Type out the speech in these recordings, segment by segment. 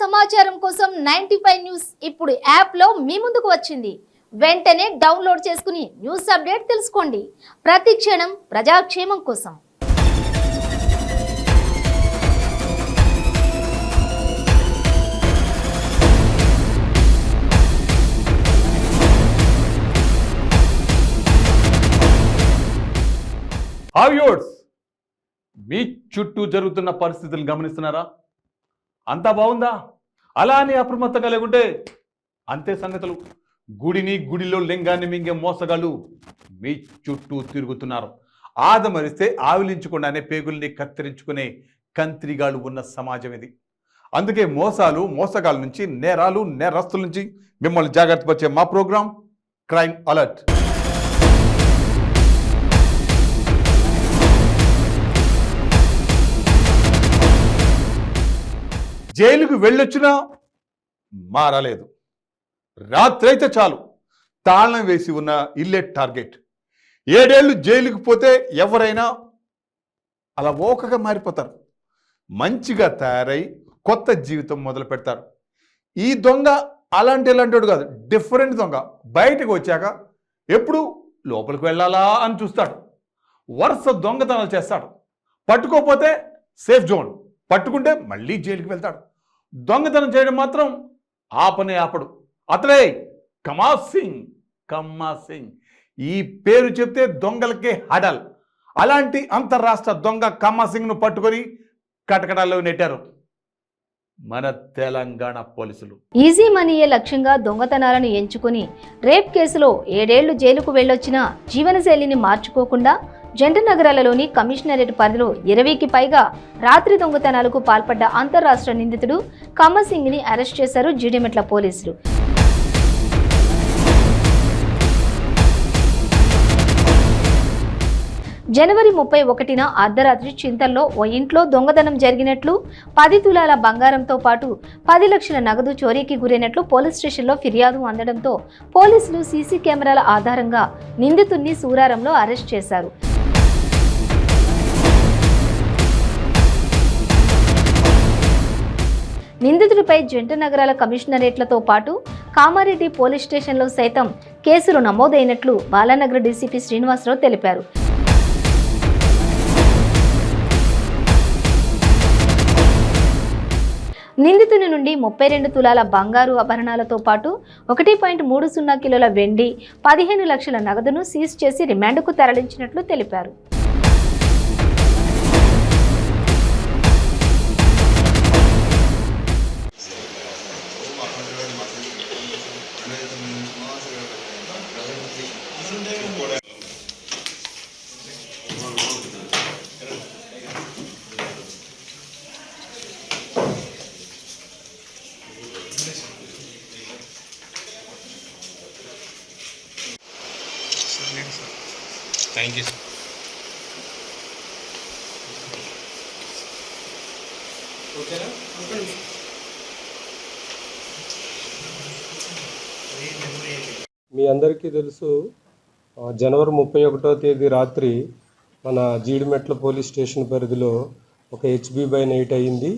సమాచారం కోసం 95 న్యూస్ ఇప్పుడు యాప్లో మీ ముందుకు వచ్చింది. వెంటనే డౌన్లోడ్ చేసుకుని న్యూస్ అప్డేట్ తెలుసుకోండి. ప్రతి క్షణం ప్రజాక్షేమం కోసం. హావ్యూర్స్, మీ చుట్టూ జరుగుతున్న పరిస్థితులు గమనిస్తున్నారా? అంతా బాగుందా? అలా అని అప్రమత్తంగా లేకుంటే అంతే సంగతులు. గుడిలో లింగాన్ని మింగే మోసగాళ్ళు మీ చుట్టూ తిరుగుతున్నారు. ఆదమరిస్తే ఆవిలించకుండానే పేగుల్ని కత్తిరించుకునే కంత్రిగాళ్ళు ఉన్న సమాజం ఇది. అందుకే మోసగాళ్ళ నుంచి, నేరస్తుల నుంచి మిమ్మల్ని జాగ్రత్త పరిచే మా ప్రోగ్రాం క్రైమ్ అలర్ట్. జైలుకు వెళ్ళొచ్చినా మారలేదు. రాత్రి అయితే చాలు తాళం వేసి ఉన్న ఇల్లే టార్గెట్. 7 ఏళ్ళు జైలుకు పోతే ఎవరైనా అలా ఓకగా మారిపోతారు. మంచిగా తయారై కొత్త జీవితం మొదలు పెడతారు. ఈ దొంగ ఇలాంటి కాదు, డిఫరెంట్ దొంగ. బయటకు వచ్చాక ఎప్పుడు లోపలికి వెళ్ళాలా అని చూస్తాడు. వరుస దొంగతనాలు చేస్తాడు. పట్టుకోపోతే సేఫ్ జోన్, పట్టుకుంటే మళ్ళీ జైలుకి వెళ్తాడు. దొంగతనం చేయడం మాత్రం ఆపడు. అతడే కమా సింగ్. ఈ పేరు చెప్తే దొంగలకే హడల్. అలాంటి అంతర్రాష్ట్ర దొంగ కమా సింగ్ను పట్టుకొని కటకటాల్లో నెట్టారు మన తెలంగాణ పోలీసులు. ఈజీ మనీయే లక్ష్యంగా దొంగతనాలను ఎంచుకుని రేప్ కేసులో 7 ఏళ్లు జైలుకు వెళ్లొచ్చిన జీవనశైలిని మార్చుకోకుండా జంట నగరాలలోని కమిషనరేట్ పరిధిలో 20కి పైగా రాత్రి దొంగతనాలకు పాల్పడ్డ అంతర్రాష్ట్ర నిందితుడు కమా సింగ్ ని అరెస్ట్ చేశారు జీడిమెట్ల పోలీసులు. జనవరి 31న అర్ధరాత్రి చింతల్లో ఓ ఇంట్లో దొంగతనం జరిగినట్లు, 10 తులాల బంగారంతో పాటు 10 లక్షల నగదు చోరీకి గురైనట్లు పోలీస్ స్టేషన్లో ఫిర్యాదు అందడంతో పోలీసులు సీసీ కెమెరాల ఆధారంగా నిందితుడిని సూరారంలో అరెస్ట్ చేశారు. నిందితుడిపై జంట నగరాల కమిషనరేట్లతో పాటు కామారెడ్డి పోలీస్ స్టేషన్లో సైతం కేసులు నమోదైనట్లు బాలానగర్ డీసీపీ శ్రీనివాసరావు తెలిపారు. నిందితుని నుండి 32 తులాల బంగారు ఆభరణాలతో పాటు 1.30 కిలోల వెండి, 15 లక్షల నగదును సీజ్ చేసి రిమాండ్కు తరలించినట్లు తెలిపారు. Thank you. మీ అందరికీ తెలుసు, జనవరి 31వ తేదీ రాత్రి మన జీడిమెట్ల పోలీస్ స్టేషన్ పరిధిలో ఒక HB/8 అయింది.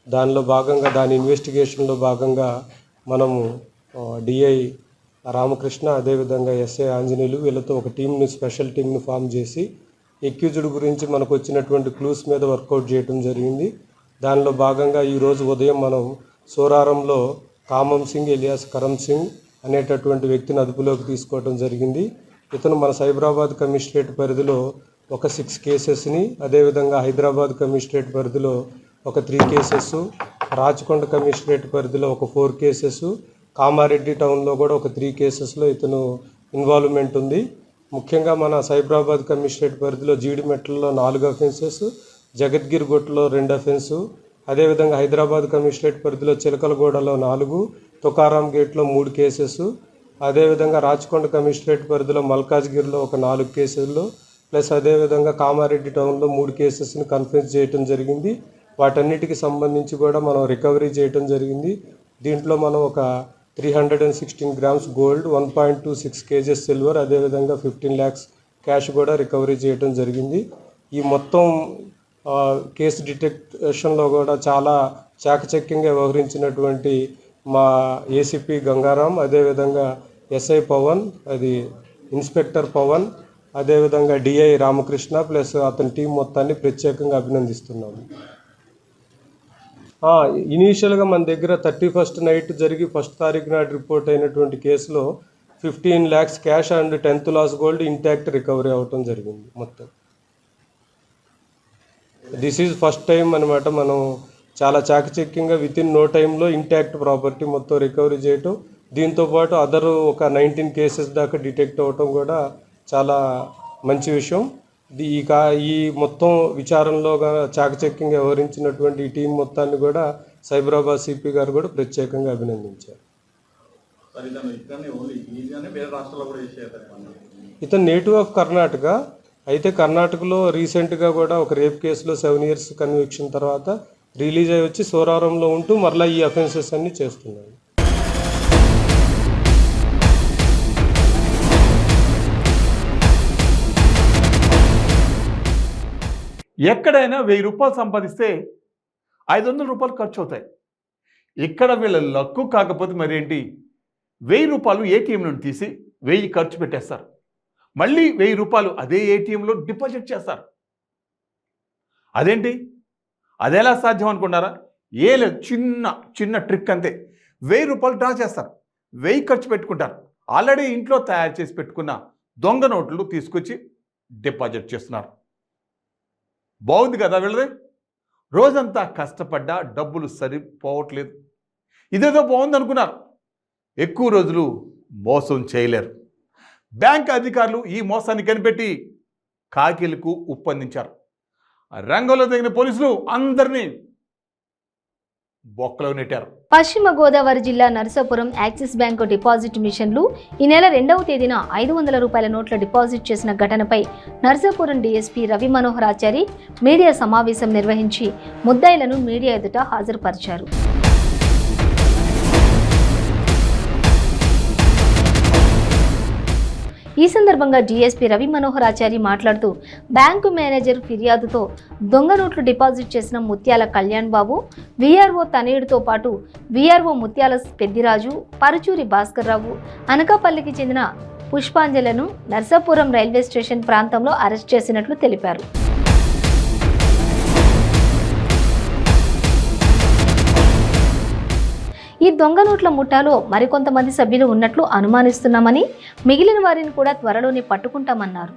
దానిలో భాగంగా దాని ఇన్వెస్టిగేషన్లో భాగంగా మనము DI రామకృష్ణ, అదేవిధంగా SI ఆంజనేయులు వీళ్ళతో ఒక స్పెషల్ టీంను ఫామ్ చేసి ఎక్యూజ్డ్ గురించి మనకు వచ్చినటువంటి క్లూస్ మీద వర్కౌట్ చేయడం జరిగింది. దానిలో భాగంగా ఈరోజు ఉదయం మనం సోరారంలో కామం సింగ్ ఎలియాస్ కరమ్ సింగ్ అనేటటువంటి వ్యక్తిని అదుపులోకి తీసుకోవడం జరిగింది. ఇతను మన సైబరాబాద్ కమిషనరేట్ పరిధిలో ఒక 6 కేసెస్ని, అదేవిధంగా హైదరాబాద్ కమిషనరేట్ పరిధిలో ఒక 3 కేసెస్, రాచకొండ కమిషనరేట్ పరిధిలో ఒక 4 కేసెస్, కామారెడ్డి టౌన్లో కూడా ఒక 3 కేసెస్లో ఇతను ఇన్వాల్వ్మెంట్ ఉంది. ముఖ్యంగా మన సైబరాబాద్ కమిషనరేట్ పరిధిలో జీడిమెట్లలో 4 అఫెన్సెస్, జగద్గిరిగుట్టలో 2 అఫెన్స్, అదేవిధంగా హైదరాబాద్ కమిషనరేట్ పరిధిలో చిలకలగూడలో 4, తుకారాం గేట్లో 3 కేసెస్, అదేవిధంగా రాచకొండ కమిషనరేట్ పరిధిలో మల్కాజ్గిరిలో ఒక 4 కేసుల్లో, ప్లస్ అదేవిధంగా కామారెడ్డి టౌన్లో 3 కేసెస్ని కన్ఫరెన్స్ చేయడం జరిగింది. వాటన్నిటికి సంబంధించి కూడా మనం రికవరీ చేయడం జరిగింది. దీంట్లో మనం ఒక 316 గ్రామ్స్ గోల్డ్, 1.26 కేజెస్ సిల్వర్, అదేవిధంగా 15 lakhs క్యాష్ కూడా రికవరీ చేయడం జరిగింది. ఈ మొత్తం కేసు డిటెక్షన్లో కూడా చాలా చాకచక్యంగా వ్యవహరించినటువంటి మా ఏసీపీ గంగారాం, అదేవిధంగా ఎస్ఐ పవన్, అది ఇన్స్పెక్టర్ పవన్, అదేవిధంగా డిఐ రామకృష్ణ ప్లస్ అతని టీం మొత్తాన్ని ప్రత్యేకంగా అభినందిస్తున్నాము. ఇనీషియల్గా మన దగ్గర 31st నైట్ జరిగి 1st తారీఖు నాడు రిపోర్ట్ అయినటువంటి కేసులో 15 lakhs cash and 10 tolas gold intact recovery అవ్వటం జరిగింది మొత్తం. దిస్ ఈజ్ ఫస్ట్ టైం అనమాట. మనం చాలా చాకచక్యంగా వితిన్ నో టైంలో ఇంటాక్ట్ ప్రాపర్టీ మొత్తం రికవరీ చేయటం, దీంతోపాటు అదర్ ఒక 19 కేసెస్ దాకా డిటెక్ట్ అవ్వటం కూడా చాలా మంచి విషయం. ఈ మొత్తం విచారణలో చాకచక్యంగా వ్యవహరించినటువంటి ఈ టీం మొత్తాన్ని కూడా సైబరాబాద్ సిపి గారు కూడా ప్రత్యేకంగా అభినందించారు. ఇతను నేటివ్ ఆఫ్ కర్ణాటక. అయితే కర్ణాటకలో రీసెంట్గా కూడా ఒక రేప్ కేసులో 7 years కన్విక్షన్ తర్వాత రిలీజ్ అయ్యి వచ్చి సోరారంలో ఉంటూ మరలా ఈ అఫెన్సెస్ అన్ని చేస్తున్నాడు. ఎక్కడైనా 1000 రూపాయలు సంపాదిస్తే 500 రూపాయలు ఖర్చు అవుతాయి. ఇక్కడ వీళ్ళ లక్కు కాకపోతే మరేంటి, 1000 రూపాయలు ఏటీఎం నుండి తీసి 1000 ఖర్చు పెట్టేస్తారు. మళ్ళీ 1000 రూపాయలు అదే ఏటీఎంలో డిపాజిట్ చేస్తారు. అదేంటి, అదెలా సాధ్యం అనుకున్నారా? లేదు, చిన్న ట్రిక్ అంతే. 1000 రూపాయలు డ్రా చేస్తారు, 1000 ఖర్చు పెట్టుకుంటారు. ఆల్రెడీ ఇంట్లో తయారు చేసి పెట్టుకున్న దొంగ నోట్లు తీసుకొచ్చి డిపాజిట్ చేస్తున్నారు. బాగుంది కదా వీళ్ళది. రోజంతా కష్టపడ్డా డబ్బులు సరిపోవట్లేదు. ఇదేదో బాగుంది అనుకున్నారు. ఎక్కువ రోజులు మోసం చేయలేరు. బ్యాంక్ అధికారులు ఈ మోసాన్ని కనిపెట్టి కాకిలకు ఉప్పందించారు. రంగంలో దిగిన పోలీసులు అందరినీ బొక్కలో నెట్టారు. పశ్చిమ గోదావరి జిల్లా నరసాపురం యాక్సిస్ బ్యాంకు డిపాజిట్ మిషన్లు ఈ నెల 2వ తేదీన 500 రూపాయల నోట్ల డిపాజిట్ చేసిన ఘటనపై నరసాపురం డీఎస్పీ రవి మనోహర్ ఆచారి మీడియా సమావేశం నిర్వహించి ముద్దాయిలను మీడియా ఎదుట హాజరుపరిచారు. ఈ సందర్భంగా డీఎస్పీ రవి మనోహర్ ఆచారి మాట్లాడుతూ బ్యాంకు మేనేజర్ ఫిర్యాదుతో దొంగ నోట్లు డిపాజిట్ చేసిన ముత్యాల కళ్యాణ్ బాబు, వీఆర్ఓ తనయుడితో పాటు వీఆర్ఓ ముత్యాల పెద్దిరాజు, పరుచూరి భాస్కర్ రావు, అనకాపల్లికి చెందిన పుష్పాంజలను నర్సాపురం రైల్వే స్టేషన్ ప్రాంతంలో అరెస్ట్ చేసినట్లు తెలిపారు. ఈ దొంగ నోట్ల ముఠాలో మరికొంతమంది సభ్యులు ఉన్నట్లు అనుమానిస్తున్నామని, మిగిలిన వారిని కూడా త్వరలోనే పట్టుకుంటామన్నారు.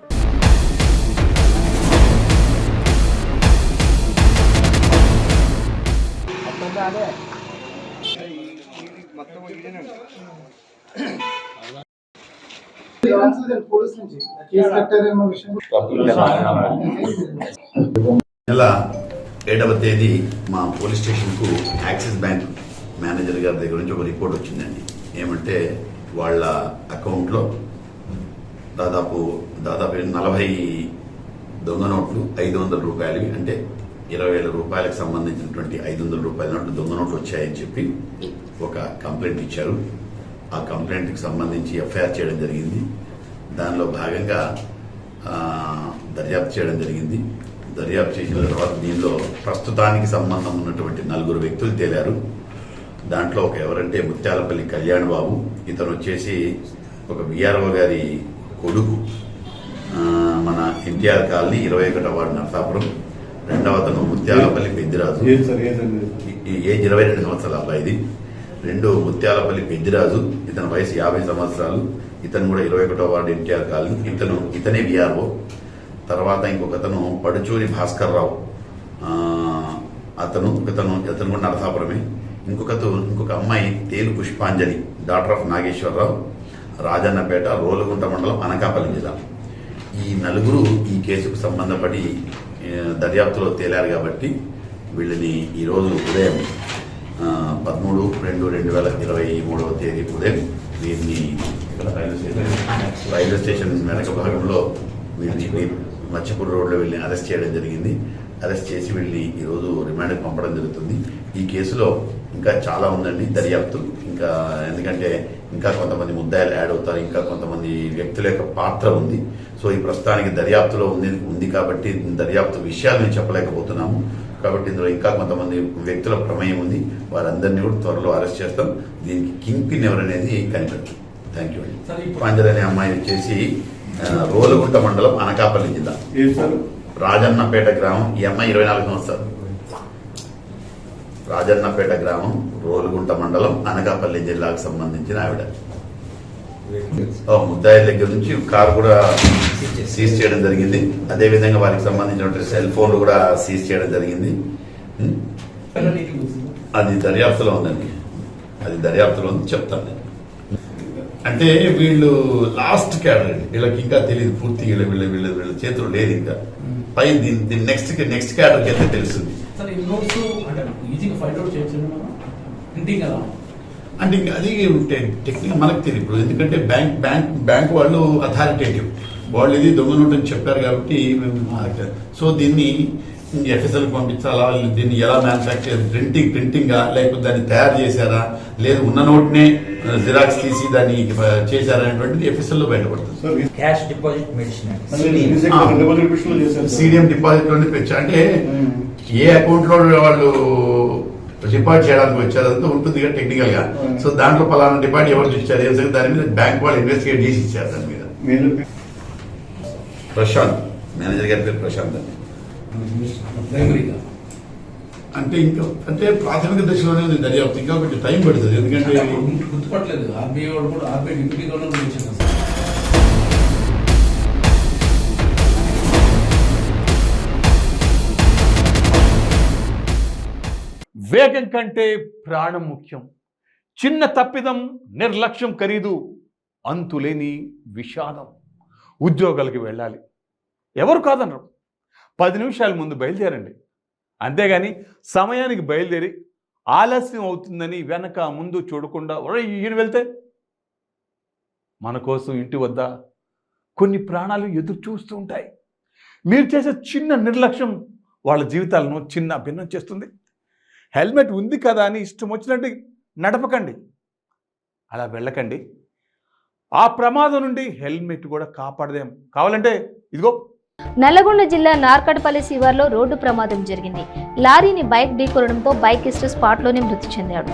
నెల 7వ తేదీ మా పోలీస్ స్టేషన్కు యాక్సిస్ బ్యాంక్ మేనేజర్ గారి దగ్గర నుంచి ఒక రిపోర్ట్ వచ్చిందండి. ఏమంటే వాళ్ళ అకౌంట్లో దాదాపు 40 దొంగ నోట్లు 500 రూపాయలవి, అంటే 20,000 రూపాయలకు సంబంధించినటువంటి 500 రూపాయల నోట్లు దొంగ నోట్లు వచ్చాయని చెప్పి ఒక కంప్లైంట్ ఇచ్చారు. ఆ కంప్లైంట్కి సంబంధించి ఎఫ్ఐఆర్ చేయడం జరిగింది. దానిలో భాగంగా దర్యాప్తు చేయడం జరిగింది. దర్యాప్తు చేసిన తర్వాత దీనిలో ప్రస్తుతానికి సంబంధం ఉన్నటువంటి 4 వ్యక్తులు తేలారు. దాంట్లో ఒక ఎవరంటే ముత్యాలపల్లి కళ్యాణ్ బాబు, ఇతను వచ్చేసి ఒక విఆర్ఓ గారి కొడుకు, మన ఎన్టీఆర్ కాలనీ 21వ వార్డు నరసాపురం. రెండవ అతను ముత్యాలపల్లి పెద్దిరాజు, ఏజ్ 22 సంవత్సరాల అబ్బాయిది. ముత్యాలపల్లి పెద్దిరాజు, ఇతని వయసు 50 సంవత్సరాలు. ఇతను కూడా 21వ వార్డు ఎన్టీఆర్ కాలనీ, ఇతనే విఆర్ఓ. తర్వాత ఇంకొకతను పడుచూరి భాస్కర్ రావు, ఇతను కూడా నరసాపురమే. ఇంకొక అమ్మాయి తేలు పుష్పాంజలి, డాక్టర్ ఆఫ్ నాగేశ్వరరావు, రాజన్నపేట, రోలుగుంట మండలం, అనకాపల్లి జిల్లా. ఈ 4 ఈ కేసుకు సంబంధపడి దర్యాప్తులో తేలారు కాబట్టి వీళ్ళని ఈరోజు ఉదయం 13/2/2023 తేదీ ఉదయం వీరిని రైల్వే స్టేషన్ వెనక భాగంలో వీళ్ళని మచ్చపూర్ రోడ్లో వీళ్ళని అరెస్ట్ చేయడం జరిగింది. అరెస్ట్ చేసి వీళ్ళని ఈరోజు రిమాండ్కి పంపడం జరుగుతుంది. ఈ కేసులో ఇంకా చాలా ఉందండి దర్యాప్తు. ఎందుకంటే ఇంకా కొంతమంది ముద్దాయిలు యాడ్ అవుతారు, ఇంకా కొంతమంది వ్యక్తుల యొక్క పాత్ర ఉంది. సో ఈ ప్రస్తుతానికి దర్యాప్తులో ఉంది కాబట్టి దర్యాప్తు విషయాలు చెప్పలేకపోతున్నాము. కాబట్టి ఇందులో ఇంకా కొంతమంది వ్యక్తుల ప్రమేయం ఉంది. వారందరినీ కూడా త్వరలో అరెస్ట్ చేస్తాం. దీనికి కింగ్ పిన్ ఎవరనేది కనిపెడతాం. థ్యాంక్ యూ అండి. పాంజల్ అనే అమ్మాయి వచ్చేసి రోలుగుంట మండలం అనకాపల్లి జిల్లా రాజన్నపేట గ్రామం. ఈ అమ్మాయి 24 సంవత్సరాలు. రాజన్నపేట గ్రామం, రోలుగుంట మండలం, అనకాపల్లి జిల్లాకు సంబంధించిన ఆవిడ. ముద్దాయిల దగ్గర నుంచి కారు కూడా సీజ్ చేయడం జరిగింది. అదేవిధంగా వారికి సంబంధించిన సెల్ ఫోన్లు కూడా సీజ్ చేయడం జరిగింది. అది దర్యాప్తులో ఉందండి. అది దర్యాప్తులో ఉంది, చెప్తాను నేను. అంటే వీళ్ళు లాస్ట్ క్యాడర్ అండి. వీళ్ళకి ఇంకా తెలియదు పూర్తిగా. వీళ్ళ చేతులు లేదు ఇంకా. పై దీని నెక్స్ట్ క్యాడర్కి వెళ్తే తెలుస్తుంది. అంటే ఇంకా అది టెక్నిక్ మనకు తెలియదు ఇప్పుడు. ఎందుకంటే బ్యాంక్ వాళ్ళు అథారిటేటివ్, వాళ్ళు ఇది దొంగ నోట్ అని చెప్పారు కాబట్టి సో దీన్ని ఎఫ్ఎస్ఎల్కి పంపించాలా, దీన్ని ఎలా మ్యానుఫ్యాక్చర్, ప్రింటింగా, లేకపోతే దాన్ని తయారు చేశారా, లేదు ఉన్న నోట్నే జిరాక్స్ తీసి దాన్ని చేశారా అనేటువంటిది ఎఫ్ఎస్ఎల్లో బయటపడుతుంది. Cash deposit medicine CDM deposit లోనే పెంచా. అంటే ఏ అకౌంట్ లో వాళ్ళు డిపాజిట్ చేయడానికి వచ్చారంతా ఉంటుంది కదా టెక్నికల్ గా. సో దాంట్లో పలానా డిపాజిట్ ఎవరు ఇచ్చారు ఏం సరే దాని మీద బ్యాంక్ వాళ్ళు ఇన్వెస్టిగేట్ చేసి ఇచ్చారు. దాని మీద ప్రశాంత్, మేనేజర్ గారి పేరు ప్రశాంత్ అండి. అంటే ఇంకా అంటే ప్రాథమిక దశలోనే ఉంది దర్యాప్తు. ఇంకా కొంచెం టైం పడుతుంది. ఎందుకంటే గుర్తుపట్టలేదు. ఆర్బీఐ వాడు కూడా ఆర్బీఐ డిప్యూటీ గవర్నర్ వచ్చింది. వేగం కంటే ప్రాణం ముఖ్యం. చిన్న తప్పిదం నిర్లక్ష్యం ఖరీదు, అంతులేని విషాదం. ఉద్యోగాలకి వెళ్ళాలి, ఎవరు కాదనరు. 10 నిమిషాల ముందు బయలుదేరండి. అంతేగాని సమయానికి బయలుదేరి ఆలస్యం అవుతుందని వెనక ముందు చూడకుండా ఈయన వెళ్తే మన కోసం ఇంటి వద్ద కొన్ని ప్రాణాలు ఎదురు చూస్తూ ఉంటాయి. మీరు చేసే చిన్న నిర్లక్ష్యం వాళ్ళ జీవితాలను చిన్న భిన్నం చేస్తుంది. హెల్మెట్ ఉంది కదా అని ఇష్టం వచ్చినట్టు నడపకండి, అలా వెళ్ళకండి. ఆ ప్రమాదం నుండి హెల్మెట్ కూడా కాపాడదేం. కావాలంటే ఇదిగో. నల్లగొండ జిల్లా నార్కట్పల్లి శివార్లో రోడ్డు ప్రమాదం జరిగింది. లారీని బైక్ ఢీకొనడంతో బైకిస్ట్ స్పాట్లోనే మృతి చెందాడు.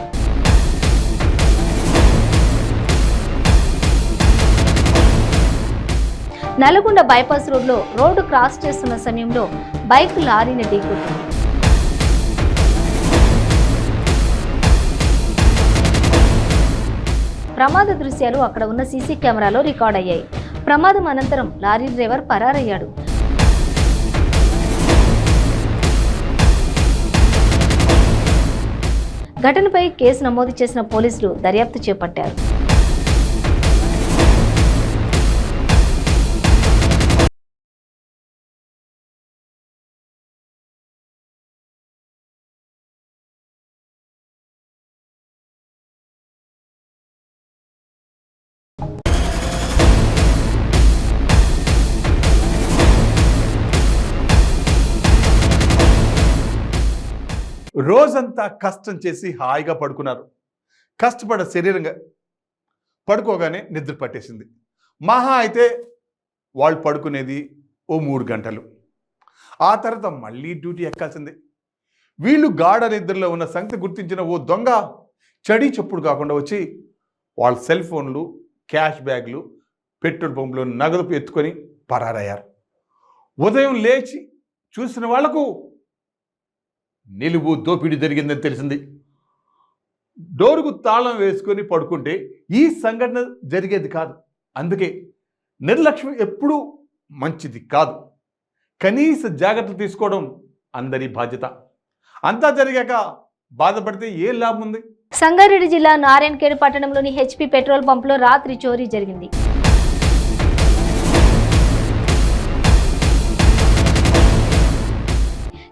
నల్గొండ బైపాస్ రోడ్డు క్రాస్ చేస్తున్న సమయంలో బైక్ లారీని ఢీకొట్టింది. ప్రమాద దృశ్యాలు అక్కడ ఉన్న సీసీ కెమెరాలో రికార్డ్ అయ్యాయి. ప్రమాదం అనంతరం లారీ డ్రైవర్ పరారయ్యాడు. ఘటనపై కేసు నమోదు చేసిన పోలీసులు దర్యాప్తు చేపట్టారు. రోజంతా కష్టం చేసి హాయిగా పడుకున్నారు. కష్టపడ శరీరంగా పడుకోగానే నిద్ర పట్టేసింది. మహా అయితే వాళ్ళు పడుకునేది ఓ 3 గంటలు. ఆ తర్వాత మళ్ళీ డ్యూటీ ఎక్కాల్సిందే. వీళ్ళు గాఢ నిద్రలో ఉన్న సంగతి గుర్తించిన ఓ దొంగ చడి చప్పుడు కాకుండా వచ్చి వాళ్ళ సెల్ ఫోన్లు, క్యాష్ బ్యాగ్లు, పెట్రోల్ పంపులో నగదు ఎత్తుకొని పరారయ్యారు. ఉదయం లేచి చూసిన వాళ్లకు నిలువు దోపిడీ జరిగిందని తెలిసింది. డోరుకు తాళం వేసుకొని పడుకుంటే ఈ సంఘటన జరిగేది కాదు. అందుకే నిర్లక్ష్యం ఎప్పుడూ మంచిది కాదు. కనీస జాగ్రత్తలు తీసుకోవడం అందరి బాధ్యత. అంతా జరిగాక బాధపడితే ఏ లాభం ఉంది? సంగారెడ్డి జిల్లా నారాయణఖేడ్ పట్టణంలోని హెచ్పీ పెట్రోల్ పంపులో రాత్రి చోరీ జరిగింది.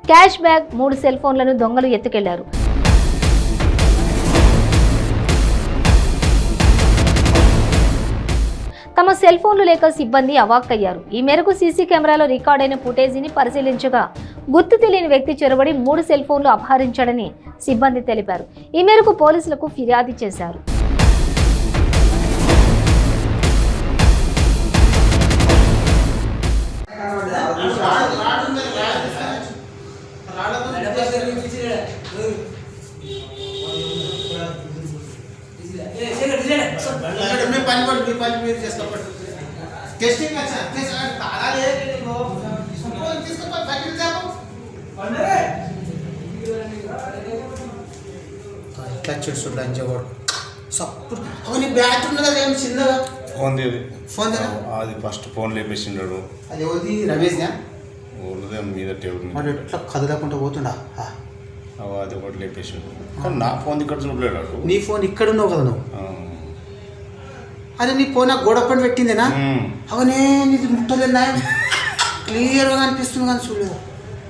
క్యాష్ బ్యాగ్, 3 సెల్ ఫోన్లను దొంగలు ఎత్తుకెళ్లారు. తమ సెల్ ఫోన్లు లేక సిబ్బంది అవాక్కయ్యారు. ఈ మేరకు సీసీ కెమెరాలో రికార్డైన ఫుటేజీని పరిశీలించగా గుర్తు తెలియని వ్యక్తి చొరబడి 3 సెల్ ఫోన్లు అపహరించాడని సిబ్బంది తెలిపారు. ఈ మేరకు పోలీసులకు ఫిర్యాదు చేశారు. పని పడు మీ పని మీరు చేసుకోపడు టెస్టింగ్ వచ్చా తాగాలి తీసుకో ప్యాకెట్ తేపో ఇట్లా చెడు లంచవాడు సప్పుడు అవన్నీ బ్యాటరీ ఉన్నదా ఏం చిన్నగా ఫోన్ అది ఫస్ట్ ఫోన్ లేపేసిండాడు. అది ఎవరిది రమేష్ ఊళ్ళో మీద టేబుల్ వాడు ఎట్లా కదలకుండా పోతుండా అది ఒకటి లేపేసిండు. కానీ నా ఫోన్ ఇక్కడ చూడలేడు. నీ ఫోన్ ఇక్కడ ఉన్నావు కదా నువ్వు అదే నీ ఫోన్ గోడ పని పెట్టిందేనా అవనే నీది ముట్టలేనా క్లియర్గా అనిపిస్తుంది కానీ చూడలేదు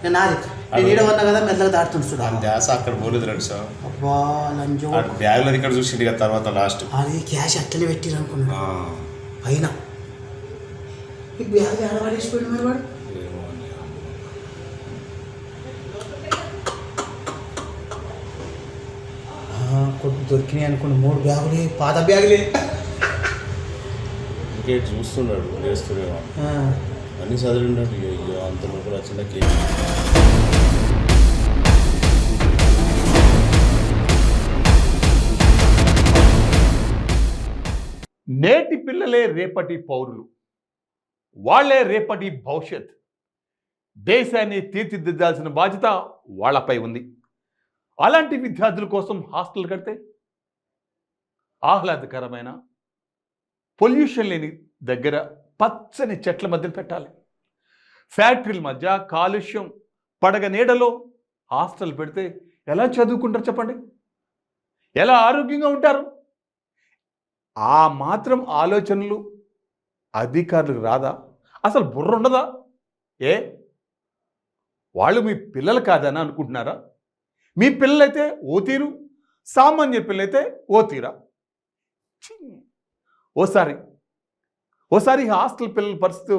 నేను నాది నేను ఈడ ఉన్నా కదా మెల్లగా దాటుతుంది చూడ ధ్యాస అక్కడ పోలేదు రండి సార్. అబ్బా లంచం బ్యాగ్లో ఇక్కడ చూసిండు కదా తర్వాత లాస్ట్ అది క్యాష్ అట్లనే పెట్టిరు అనుకున్నా పైన ఈ బ్యాగ్ ఆడవాడేసిపోయాడు మరి వాడు కొట్టు దొరికినాయి అనుకోండి 3 బ్యాగులే పాత బ్యాగులే ఇంకేట్ చూస్తున్నాడు లేస్తున్నాడు అన్నీ చదివిన్నాడు. అంత లోపల వచ్చిన కేక్ నేటి పిల్లలే రేపటి పౌరులు, వాళ్లే రేపటి భవిష్యత్. దేశాన్ని తీర్చిదిద్దాల్సిన బాధ్యత వాళ్లపై ఉంది. అలాంటి విద్యార్థుల కోసం హాస్టల్ కడితే ఆహ్లాదకరమైన పొల్యూషన్ లేని దగ్గర పచ్చని చెట్ల మధ్య పెట్టాలి. ఫ్యాక్టరీల మధ్య కాలుష్యం పడగ నీడలో హాస్టల్ పెడితే ఎలా చదువుకుంటారు చెప్పండి? ఎలా ఆరోగ్యంగా ఉంటారు? ఆ మాత్రం ఆలోచనలు అధికారులకు రాదా? అసలు బుర్ర ఉండదా? వాళ్ళు మీ పిల్లలు కాదని అనుకుంటున్నారా? మీ పిల్లలైతే ఓ తీరు, సామాన్య పిల్లలైతే ఓ తీరా. ఓసారి హాస్టల్ పిల్లల పరిస్థితి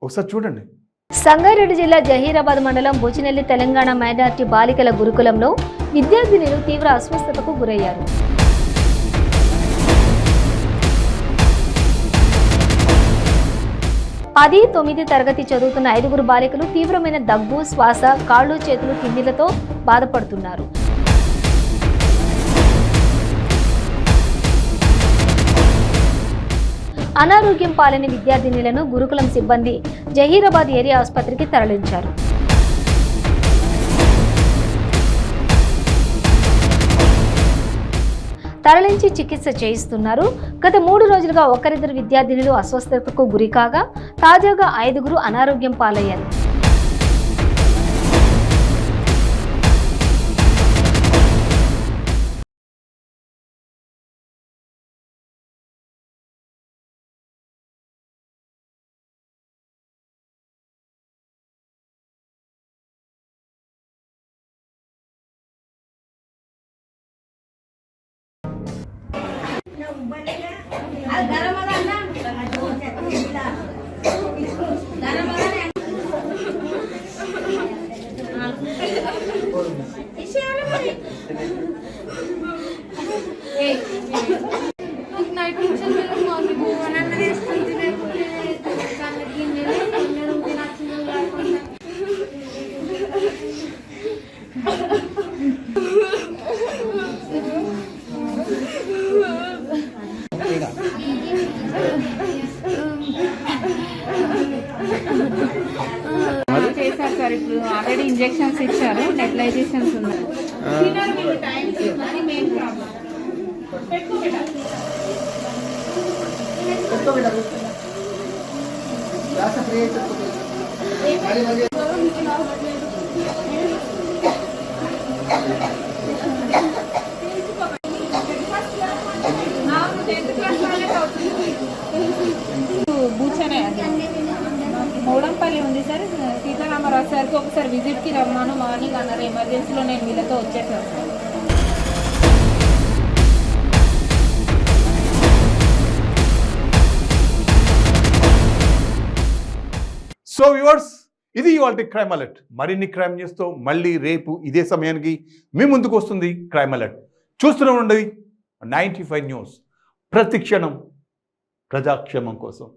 ఒకసారి చూడండి. సంగారెడ్డి జిల్లా జహీరాబాద్ మండలం బుచినెల్లి తెలంగాణ మైనార్టీ బాలికల గురుకులంలో విద్యార్థినులు తీవ్ర అస్వస్థతకు గురయ్యారు. 10-9 తరగతి చదువుతున్న 5గురు బాలికలు తీవ్రమైన దగ్గు, శ్వాస, కాళ్ళు చేతులు తిమ్మిలతో బాధపడుతున్నారు. అనారోగ్యం పాలైన విద్యార్థినులను గురుకులం సిబ్బంది జహీరాబాద్ ఏరియా ఆసుపత్రికి తరలించారు. తరలించి చికిత్స చేయిస్తున్నారు. గత 3 రోజులుగా ఒకరిద్దరు విద్యార్థినులు అస్వస్థతకు గురికాగా తాజాగా 5గురు అనారోగ్యం పాలయ్యారు. చేశారు సార్, ఇప్పుడు ఆల్రెడీ ఇంజెక్షన్స్ ఇచ్చారు, నెబులైజేషన్స్ ఉన్నాయి. బూచనే మౌడంపల్లి ఉంది సార్. సీతారామరాజు సార్కి ఒకసారి విజిట్కి రమ్మాను మార్నింగ్ అన్నారు. ఎమర్జెన్సీలో నేను వీళ్ళతో వచ్చేసాను సార్. సో వ్యూవర్స్, ఇది ఇవాల్టి క్రైమ్ అలర్ట్. మరిన్ని క్రైమ్ న్యూస్తో మళ్ళీ రేపు ఇదే సమయానికి మీ ముందుకు వస్తుంది క్రైమ్ అలర్ట్. చూస్తూనే ఉండండి 95 న్యూస్, ప్రతి క్షణం ప్రజాక్షేమం కోసం.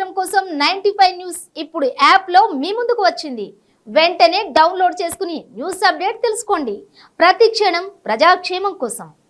సమాచారం కోసం 95 న్యూస్ ఇప్పుడు యాప్లో మీ ముందుకు వచ్చింది. వెంటనే డౌన్లోడ్ చేసుకుని న్యూస్ అప్డేట్ తెలుసుకోండి. ప్రతి క్షణం ప్రజాక్షేమం కోసం.